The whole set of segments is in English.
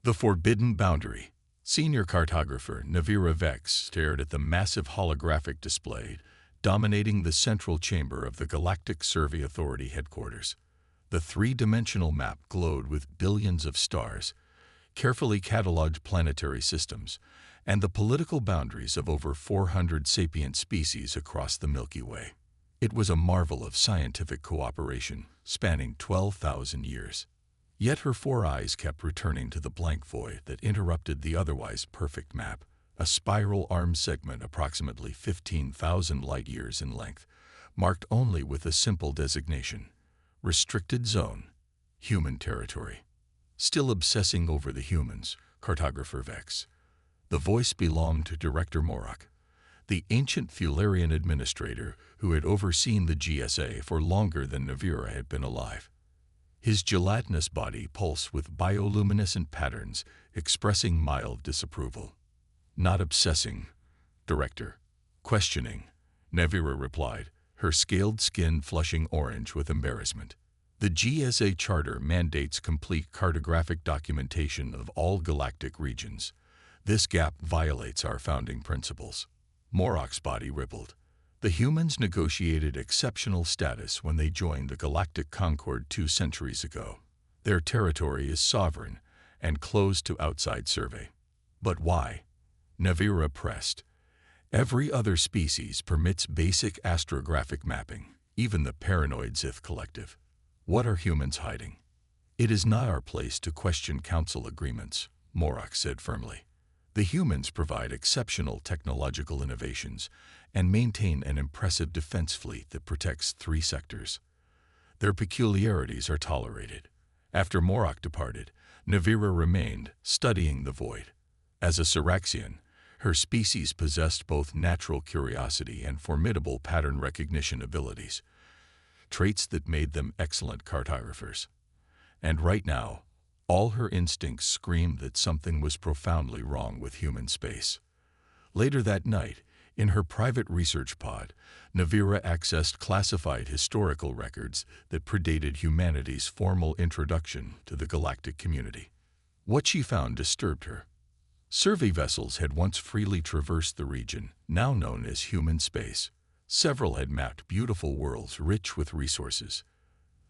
The Forbidden Boundary. Senior cartographer Navira Vex stared at the massive holographic display dominating the central chamber of the Galactic Survey Authority headquarters. The three-dimensional map glowed with billions of stars, carefully cataloged planetary systems, and the political boundaries of over 400 sapient species across the Milky Way. It was a marvel of scientific cooperation, spanning 12,000 years. Yet her four eyes kept returning to the blank void that interrupted the otherwise perfect map, a spiral arm segment approximately 15,000 light-years in length, marked only with a simple designation: Restricted Zone, Human Territory. Still obsessing over the humans, cartographer Vex. The voice belonged to Director Morak, the ancient Fularian administrator who had overseen the GSA for longer than Navira had been alive. His gelatinous body pulsed with bioluminescent patterns, expressing mild disapproval. "Not obsessing, Director. Questioning," Navira replied, her scaled skin flushing orange with embarrassment. "The GSA Charter mandates complete cartographic documentation of all galactic regions. This gap violates our founding principles." Morak's body rippled. The humans negotiated exceptional status when they joined the Galactic Concord 2 centuries ago. Their territory is sovereign and closed to outside survey. But why? Navira pressed. Every other species permits basic astrographic mapping, even the paranoid Zith collective. What are humans hiding? "It is not our place to question council agreements," Morak said firmly. "The humans provide exceptional technological innovations and maintain an impressive defense fleet that protects 3 sectors. Their peculiarities are tolerated." After Morak departed, Navira remained, studying the void. As a Syraxian, her species possessed both natural curiosity and formidable pattern recognition abilities, traits that made them excellent cartographers. And right now, all her instincts screamed that something was profoundly wrong with human space. Later that night, in her private research pod, Navira accessed classified historical records that predated humanity's formal introduction to the galactic community. What she found disturbed her. Survey vessels had once freely traversed the region, now known as human space. Several had mapped beautiful worlds rich with resources.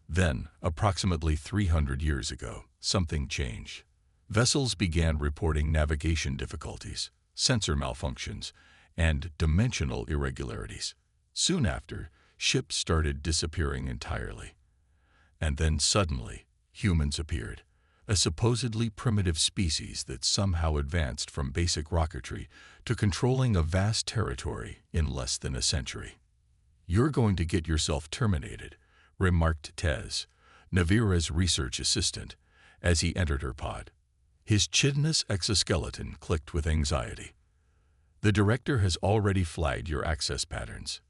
Then, approximately 300 years ago, something changed. Vessels began reporting navigation difficulties, sensor malfunctions, and dimensional irregularities. Soon after, ships started disappearing entirely. And then suddenly, humans appeared, a supposedly primitive species that somehow advanced from basic rocketry to controlling a vast territory in less than a century. "You're going to get yourself terminated," remarked Tez, Navira's research assistant, as he entered her pod. His chitinous exoskeleton clicked with anxiety. "The director has already flagged your access patterns."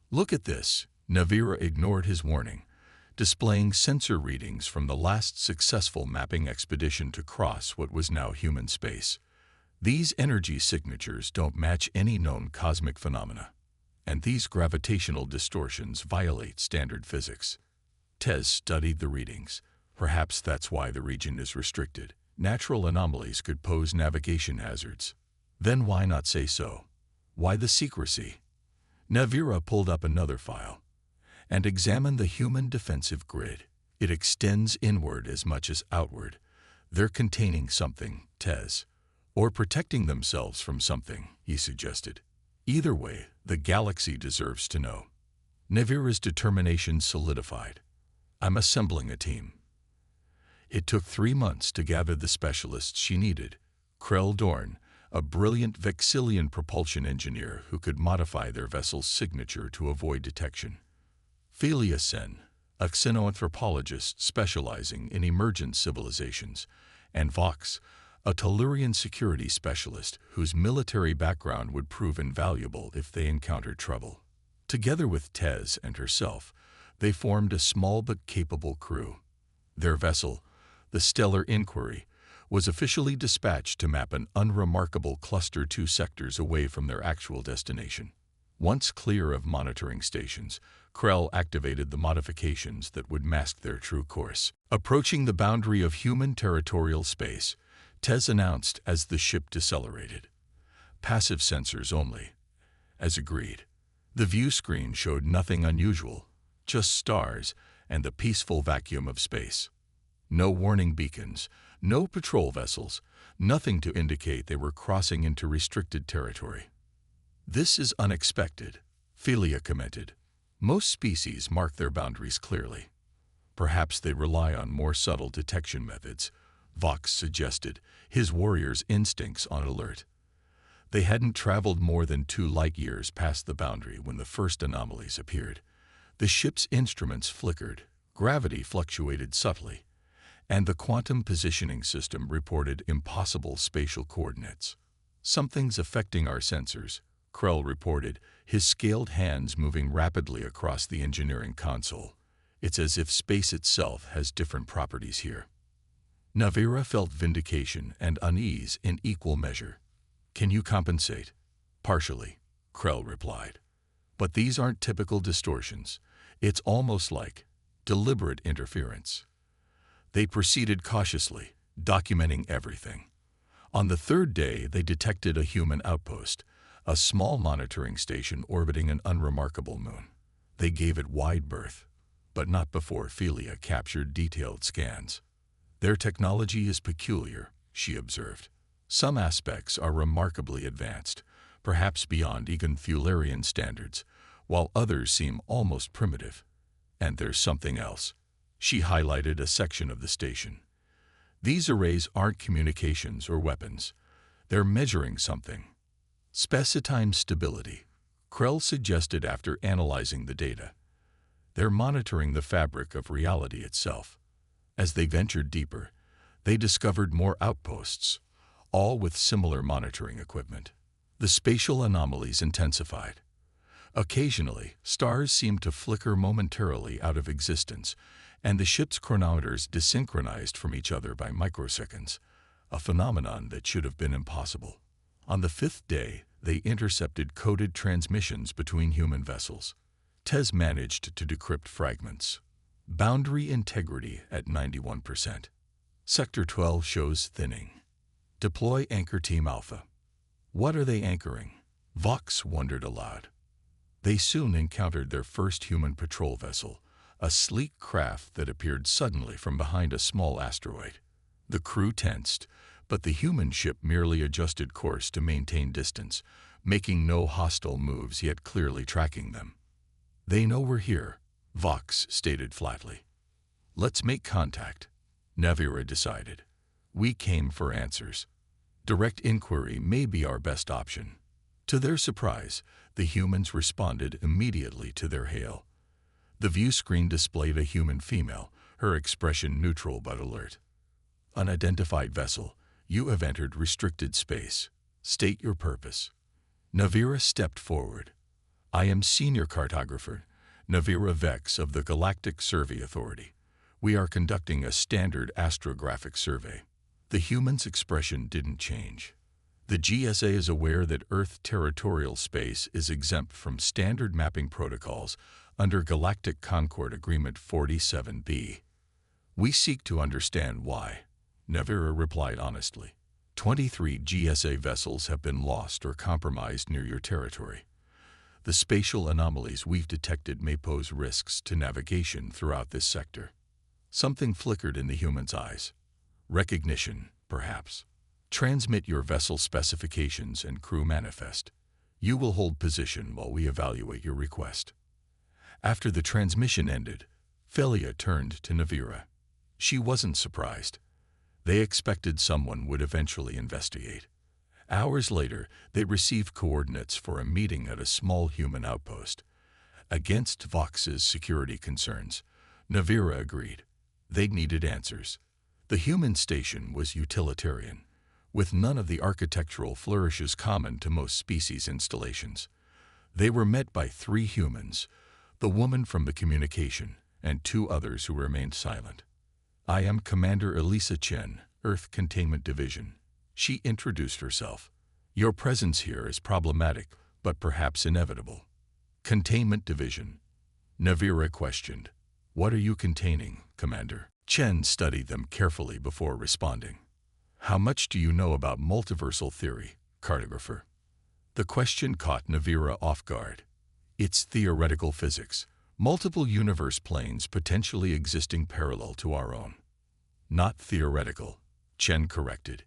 "Look at this." Navira ignored his warning, displaying sensor readings from the last successful mapping expedition to cross what was now human space. "These energy signatures don't match any known cosmic phenomena, and these gravitational distortions violate standard physics." Tez studied the readings. Perhaps that's why the region is restricted. Natural anomalies could pose navigation hazards. Then why not say so? Why the secrecy? Navira pulled up another file and examined the human defensive grid. It extends inward as much as outward. They're containing something, Tez. Or protecting themselves from something, he suggested. Either way, the galaxy deserves to know. Navira's determination solidified. "I'm assembling a team." It took 3 months to gather the specialists she needed. Krell Dorn, a brilliant Vexillian propulsion engineer who could modify their vessel's signature to avoid detection. Philia Sen, a xenoanthropologist specializing in emergent civilizations, and Vox, a Tellurian security specialist whose military background would prove invaluable if they encountered trouble. Together with Tez and herself, they formed a small but capable crew. Their vessel, the Stellar Inquiry, was officially dispatched to map an unremarkable cluster 2 sectors away from their actual destination. Once clear of monitoring stations, Krell activated the modifications that would mask their true course. Approaching the boundary of human territorial space, Tez announced as the ship decelerated. Passive sensors only. As agreed. The view screen showed nothing unusual, just stars and the peaceful vacuum of space. No warning beacons, no patrol vessels, nothing to indicate they were crossing into restricted territory. "This is unexpected," Philia commented. "Most species mark their boundaries clearly." "Perhaps they rely on more subtle detection methods," Vox suggested, his warrior's instincts on alert. They hadn't traveled more than 2 light-years past the boundary when the first anomalies appeared. The ship's instruments flickered, gravity fluctuated subtly, and the quantum positioning system reported impossible spatial coordinates. "Something's affecting our sensors," Krell reported, his scaled hands moving rapidly across the engineering console. "It's as if space itself has different properties here." Navira felt vindication and unease in equal measure. "Can you compensate?" "Partially," Krell replied. "But these aren't typical distortions. It's almost like deliberate interference." They proceeded cautiously, documenting everything. On the 3rd day, they detected a human outpost, a small monitoring station orbiting an unremarkable moon. They gave it wide berth, but not before Philia captured detailed scans. "Their technology is peculiar," she observed. "Some aspects are remarkably advanced, perhaps beyond even Fulerian standards, while others seem almost primitive. And there's something else." She highlighted a section of the station. "These arrays aren't communications or weapons. They're measuring something." "Spacetime stability," Krell suggested after analyzing the data. "They're monitoring the fabric of reality itself." As they ventured deeper, they discovered more outposts, all with similar monitoring equipment. The spatial anomalies intensified. Occasionally, stars seemed to flicker momentarily out of existence, and the ship's chronometers desynchronized from each other by microseconds, a phenomenon that should have been impossible. On the 5th day, they intercepted coded transmissions between human vessels. Tez managed to decrypt fragments. "Boundary integrity at 91%. Sector 12 shows thinning. Deploy Anchor Team Alpha." "What are they anchoring?" Vox wondered aloud. They soon encountered their first human patrol vessel, a sleek craft that appeared suddenly from behind a small asteroid. The crew tensed, but the human ship merely adjusted course to maintain distance, making no hostile moves yet clearly tracking them. "They know we're here," Vox stated flatly. "Let's make contact," Navira decided. "We came for answers. Direct inquiry may be our best option." To their surprise, the humans responded immediately to their hail. The view screen displayed a human female, her expression neutral but alert. "Unidentified vessel, you have entered restricted space. State your purpose." Navira stepped forward. "I am Senior Cartographer Navira Vex of the Galactic Survey Authority. We are conducting a standard astrographic survey." The human's expression didn't change. "The GSA is aware that Earth territorial space is exempt from standard mapping protocols under Galactic Concord Agreement 47B. We seek to understand why," Navira replied honestly. 23 GSA vessels have been lost or compromised near your territory. The spatial anomalies we've detected may pose risks to navigation throughout this sector." Something flickered in the human's eyes. "Recognition, perhaps. Transmit your vessel specifications and crew manifest. You will hold position while we evaluate your request." After the transmission ended, Philia turned to Navira. She wasn't surprised. They expected someone would eventually investigate. Hours later, they received coordinates for a meeting at a small human outpost. Against Vox's security concerns, Navira agreed. They needed answers. The human station was utilitarian, with none of the architectural flourishes common to most species installations. They were met by 3 humans, the woman from the communication, and 2 others who remained silent. "I am Commander Elisa Chen, Earth Containment Division." She introduced herself. "Your presence here is problematic, but perhaps inevitable." "Containment Division?" Navira questioned. "What are you containing, Commander?" Chen studied them carefully before responding. How much do you know about multiversal theory, cartographer? The question caught Navira off guard. It's theoretical physics, multiple universe planes potentially existing parallel to our own. Not theoretical, Chen corrected.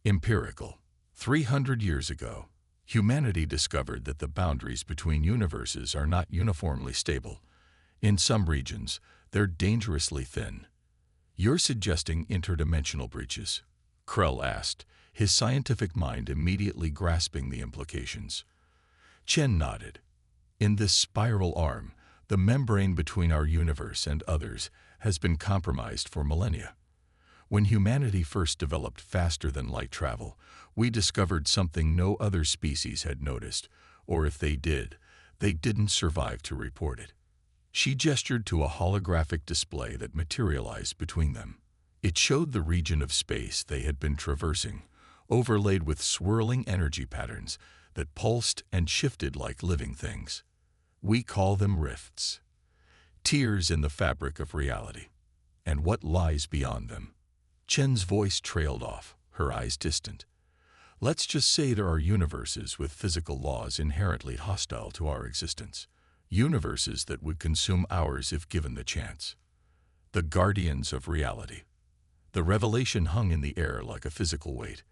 Empirical. 300 years ago, humanity discovered that the boundaries between universes are not uniformly stable. In some regions, they're dangerously thin. You're suggesting interdimensional breaches? Krell asked, his scientific mind immediately grasping the implications. Chen nodded. In this spiral arm, the membrane between our universe and others has been compromised for millennia. When humanity first developed faster-than-light travel, we discovered something no other species had noticed, or if they did, they didn't survive to report it. She gestured to a holographic display that materialized between them. It showed the region of space they had been traversing, overlaid with swirling energy patterns that pulsed and shifted like living things. We call them rifts. Tears in the fabric of reality. And what lies beyond them? Chen's voice trailed off, her eyes distant. Let's just say there are universes with physical laws inherently hostile to our existence. Universes that would consume ours if given the chance. The guardians of reality. The revelation hung in the air like a physical weight.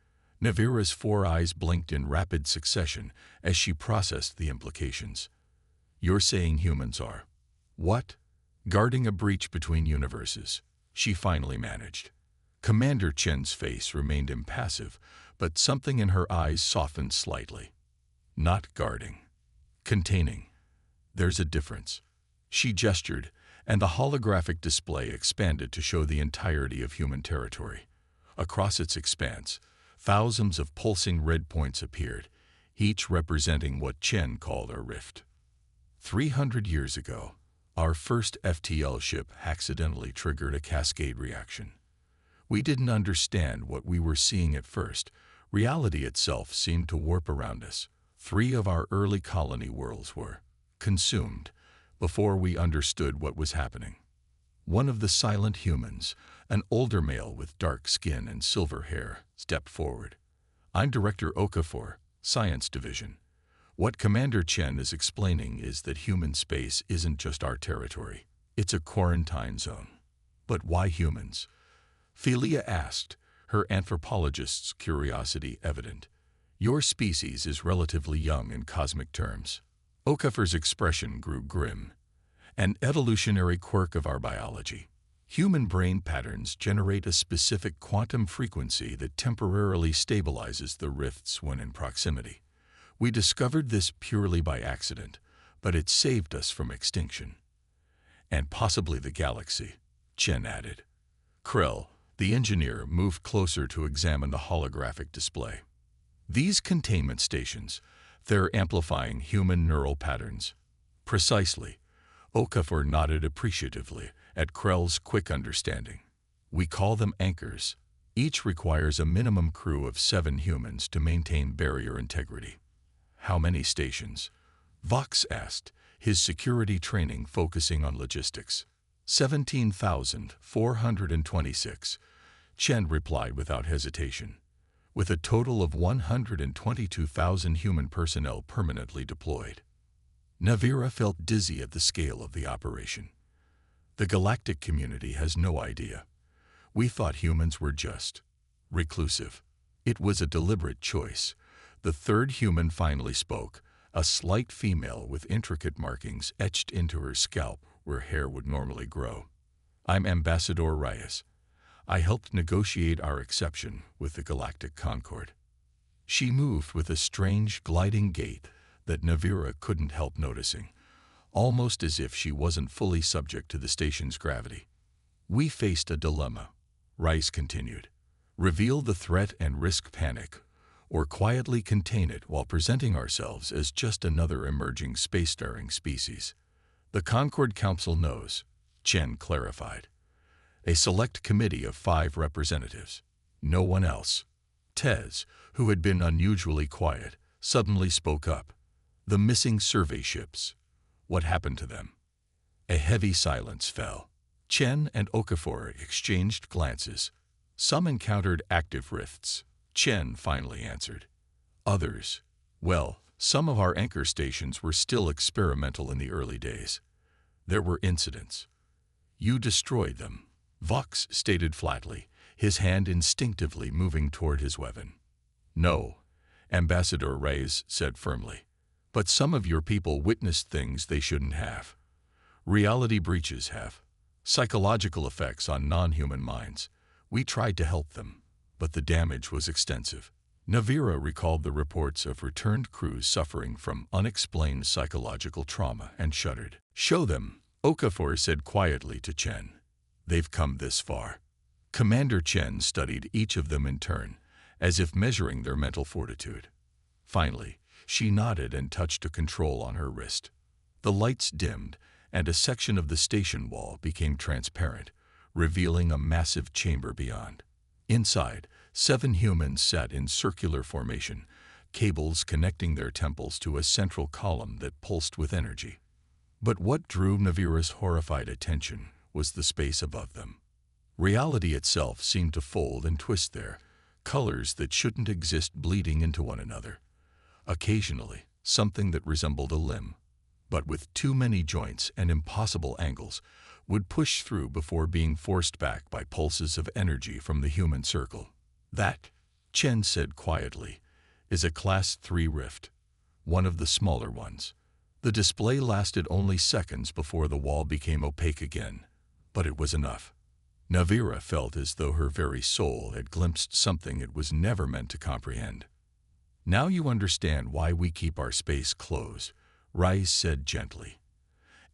Navira's 4 eyes blinked in rapid succession as she processed the implications. You're saying humans are. What? Guarding a breach between universes, she finally managed. Commander Chen's face remained impassive, but something in her eyes softened slightly. Not guarding. Containing. There's a difference. She gestured, and the holographic display expanded to show the entirety of human territory. Across its expanse, thousands of pulsing red points appeared, each representing what Chen called a rift. 300 years ago, our first FTL ship accidentally triggered a cascade reaction. We didn't understand what we were seeing at first. Reality itself seemed to warp around us. 3 of our early colony worlds were consumed before we understood what was happening. One of the silent humans, an older male with dark skin and silver hair, stepped forward. I'm Director Okafor, Science Division. What Commander Chen is explaining is that human space isn't just our territory. It's a quarantine zone. But why humans? Philia asked, her anthropologist's curiosity evident. Your species is relatively young in cosmic terms. Okafor's expression grew grim. An evolutionary quirk of our biology. Human brain patterns generate a specific quantum frequency that temporarily stabilizes the rifts when in proximity. We discovered this purely by accident, but it saved us from extinction. And possibly the galaxy, Chen added. Krell, the engineer, moved closer to examine the holographic display. These containment stations, they're amplifying human neural patterns. Precisely. Okafor nodded appreciatively at Krell's quick understanding. We call them anchors. Each requires a minimum crew of 7 humans to maintain barrier integrity. How many stations? Vox asked, his security training focusing on logistics. 17,426. Chen replied without hesitation. With a total of 122,000 human personnel permanently deployed. Navira felt dizzy at the scale of the operation. The galactic community has no idea. We thought humans were just reclusive. It was a deliberate choice. The 3rd human finally spoke, a slight female with intricate markings etched into her scalp where hair would normally grow. I'm Ambassador Reyes. I helped negotiate our exception with the Galactic Concord. She moved with a strange gliding gait that Navira couldn't help noticing, almost as if she wasn't fully subject to the station's gravity. We faced a dilemma, Rice continued. Reveal the threat and risk panic, or quietly contain it while presenting ourselves as just another emerging spacefaring species. The Concord Council knows, Chen clarified. A select committee of 5 representatives. No one else. Tez, who had been unusually quiet, suddenly spoke up. The missing survey ships. What happened to them? A heavy silence fell. Chen and Okafor exchanged glances. Some encountered active rifts, Chen finally answered. Others, well, some of our anchor stations were still experimental in the early days. There were incidents. You destroyed them, Vox stated flatly, his hand instinctively moving toward his weapon. No, Ambassador Reyes said firmly. But some of your people witnessed things they shouldn't have. Reality breaches have psychological effects on non-human minds. We tried to help them, but the damage was extensive. Navira recalled the reports of returned crews suffering from unexplained psychological trauma and shuddered. Show them, Okafor said quietly to Chen. They've come this far. Commander Chen studied each of them in turn, as if measuring their mental fortitude. Finally, she nodded and touched a control on her wrist. The lights dimmed, and a section of the station wall became transparent, revealing a massive chamber beyond. Inside, 7 humans sat in circular formation, cables connecting their temples to a central column that pulsed with energy. But what drew Navira's horrified attention was the space above them. Reality itself seemed to fold and twist there, colors that shouldn't exist bleeding into one another. Occasionally, something that resembled a limb, but with too many joints and impossible angles, would push through before being forced back by pulses of energy from the human circle. That, Chen said quietly, is a Class 3 rift, one of the smaller ones. The display lasted only seconds before the wall became opaque again, but it was enough. Navira felt as though her very soul had glimpsed something it was never meant to comprehend. Now you understand why we keep our space closed, Rice said gently,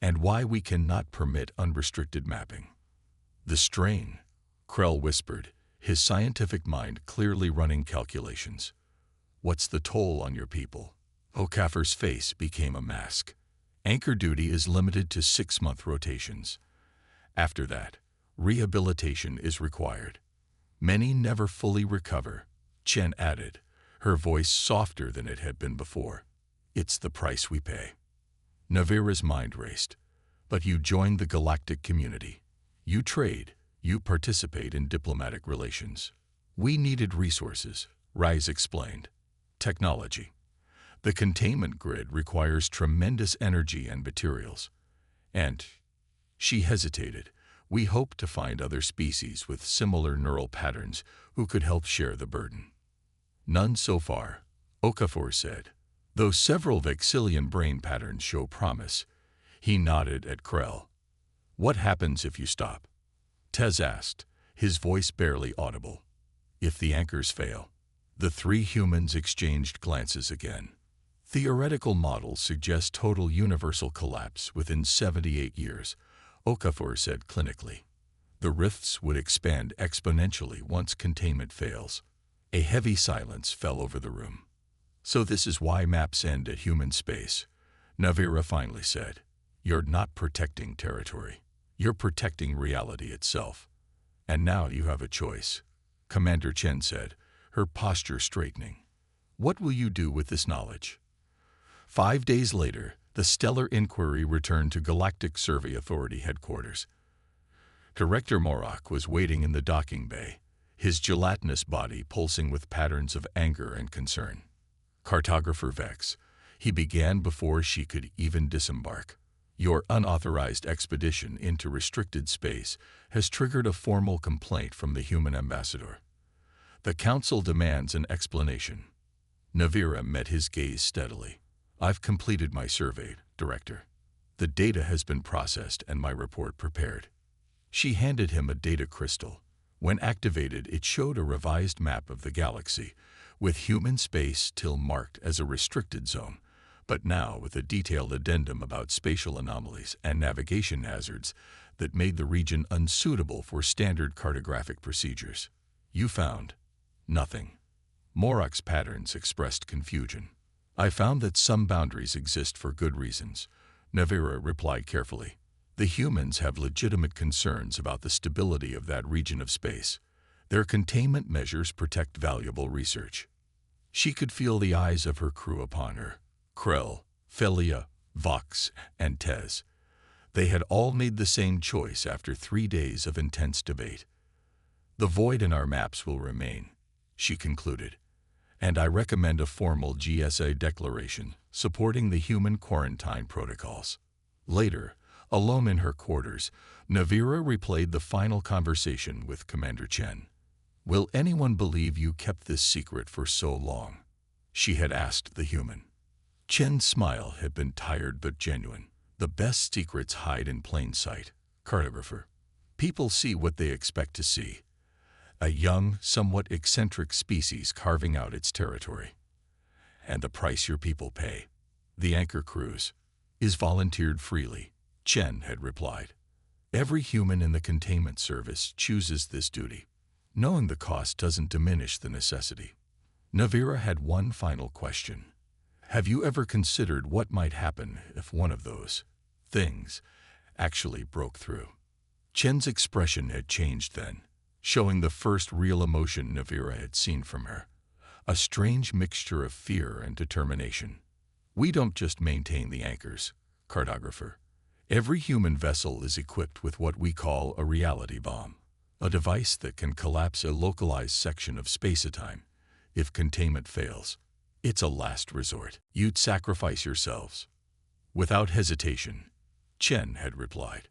and why we cannot permit unrestricted mapping. The strain, Krell whispered, his scientific mind clearly running calculations. What's the toll on your people? Okafor's face became a mask. Anchor duty is limited to 6-month rotations. After that, rehabilitation is required. Many never fully recover, Chen added, her voice softer than it had been before. It's the price we pay. Navira's mind raced. But you joined the galactic community. You trade, you participate in diplomatic relations. We needed resources, Rise explained. Technology. The containment grid requires tremendous energy and materials. And, she hesitated, we hope to find other species with similar neural patterns who could help share the burden. None so far, Okafor said. Though several Vexillian brain patterns show promise, he nodded at Krell. What happens if you stop? Tez asked, his voice barely audible. If the anchors fail. The 3 humans exchanged glances again. Theoretical models suggest total universal collapse within 78 years, Okafor said clinically. The rifts would expand exponentially once containment fails. A heavy silence fell over the room. So this is why maps end at human space, Navira finally said. You're not protecting territory. You're protecting reality itself. And now you have a choice, Commander Chen said, her posture straightening. What will you do with this knowledge? 5 days later, the stellar inquiry returned to Galactic Survey Authority headquarters. Director Morak was waiting in the docking bay, his gelatinous body pulsing with patterns of anger and concern. Cartographer Vex, he began before she could even disembark. Your unauthorized expedition into restricted space has triggered a formal complaint from the human ambassador. The council demands an explanation. Navira met his gaze steadily. I've completed my survey, Director. The data has been processed and my report prepared. She handed him a data crystal. When activated, it showed a revised map of the galaxy, with human space still marked as a restricted zone, but now with a detailed addendum about spatial anomalies and navigation hazards that made the region unsuitable for standard cartographic procedures. You found nothing. Morak's patterns expressed confusion. I found that some boundaries exist for good reasons, Navira replied carefully. The humans have legitimate concerns about the stability of that region of space. Their containment measures protect valuable research. She could feel the eyes of her crew upon her. Krell, Felia, Vox, and Tez. They had all made the same choice after 3 days of intense debate. The void in our maps will remain, she concluded, and I recommend a formal GSA declaration supporting the human quarantine protocols. Later, alone in her quarters, Navira replayed the final conversation with Commander Chen. "Will anyone believe you kept this secret for so long?" she had asked the human. Chen's smile had been tired but genuine. "The best secrets hide in plain sight, cartographer. People see what they expect to see. A young, somewhat eccentric species carving out its territory. And the price your people pay, the anchor cruise, is volunteered freely," Chen had replied. "Every human in the containment service chooses this duty. Knowing the cost doesn't diminish the necessity." Navira had one final question. "Have you ever considered what might happen if one of those things actually broke through?" Chen's expression had changed then, showing the first real emotion Navira had seen from her, a strange mixture of fear and determination. "We don't just maintain the anchors, cartographer. Every human vessel is equipped with what we call a reality bomb, a device that can collapse a localized section of space-time if containment fails. It's a last resort. You'd sacrifice yourselves." Without hesitation, Chen had replied.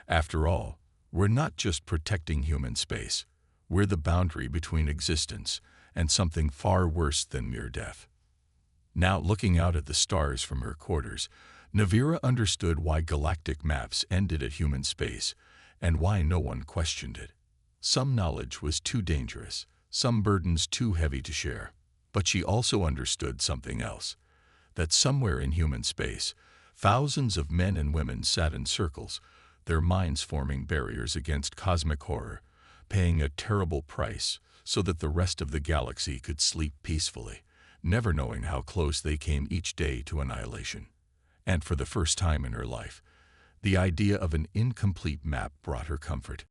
"After all, we're not just protecting human space. We're the boundary between existence and something far worse than mere death." Now, looking out at the stars from her quarters, Navira understood why galactic maps ended at human space and why no one questioned it. Some knowledge was too dangerous, some burdens too heavy to share. But she also understood something else, that somewhere in human space, thousands of men and women sat in circles, their minds forming barriers against cosmic horror, paying a terrible price so that the rest of the galaxy could sleep peacefully, never knowing how close they came each day to annihilation. And for the first time in her life, the idea of an incomplete map brought her comfort.